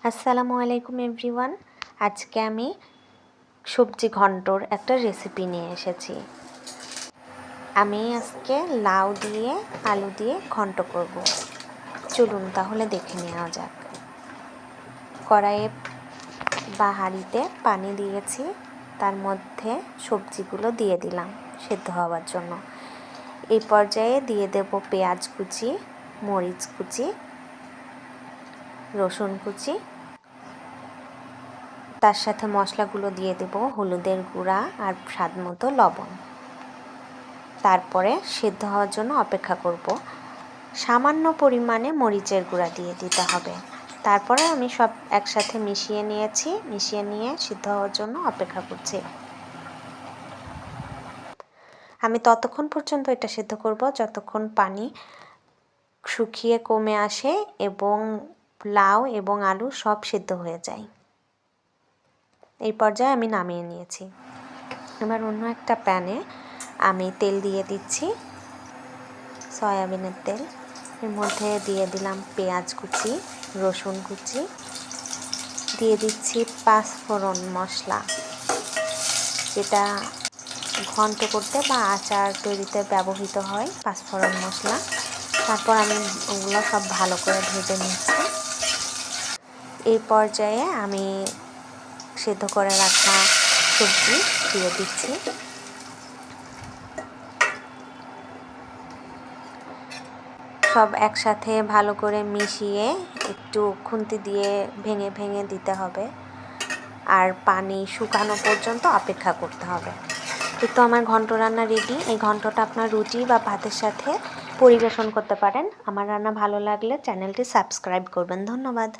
আসসালামু আলাইকুম এভরিওয়ান। আজকে আমি সবজি ঘন্টর একটা রেসিপি নিয়ে এসেছি। আমি আজকে লাউ দিয়ে আলু দিয়ে ঘন্ট করব। চলুন তাহলে দেখে নেওয়া যাক। কড়াইয়ে বা হাঁড়িতে পানি দিয়েছি, তার মধ্যে সবজিগুলো দিয়ে দিলাম সেদ্ধ হওয়ার জন্য। এই পর্যায়ে দিয়ে দেব পেঁয়াজ কুচি, মরিচ কুচি, রসুন কুচি, তার সাথে মশলাগুলো দিয়ে দেব হলুদের গুঁড়া আর স্বাদ মতো লবণ। তারপরে সিদ্ধ হওয়ার জন্য অপেক্ষা করব। সামান্য পরিমাণে মরিচের গুঁড়া দিয়ে দিতে হবে। তারপরে আমি সব একসাথে মিশিয়ে নিয়েছি, মিশিয়ে নিয়ে সিদ্ধ হওয়ার জন্য অপেক্ষা করছি। আমি ততক্ষণ পর্যন্ত এটা সিদ্ধ করব যতক্ষণ পানি শুকিয়ে কমে আসে এবং লাউ এবং আলু সব সিদ্ধ হয়ে যায়। এই পর্যায়ে আমি নামিয়ে নিয়েছি। এবার অন্য একটা প্যানে আমি তেল দিয়ে দিচ্ছি, সয়াবিনের তেল। এর মধ্যে দিয়ে দিলাম পেঁয়াজ কুচি, রসুন কুচি, দিয়ে দিচ্ছি পাঁচফোড়ন মশলা, যেটা ঘন্ট করতে বা আচার তৈরিতে ব্যবহৃত হয় পাঁচফোড়ন মশলা। তারপর আমি ওগুলো সব ভালো করে ভেজে নিচ্ছি। এই পর্যায়ে আমি সিদ্ধ করে রাখা সবজি দিয়ে দিচ্ছি। সব একসাথে ভালো করে মিশিয়ে একটু খুন্তি দিয়ে ভেঙে ভেঙে দিতে হবে, আর পানি শুকানো পর্যন্ত অপেক্ষা করতে হবে। তো আমার ঘন্ট রান্না রেডি। এই ঘন্টটা আপনার রুটি বা ভাতের সাথে পরিবেশন করতে পারেন। আমার রান্না ভালো লাগলে চ্যানেলটি সাবস্ক্রাইব করবেন। ধন্যবাদ।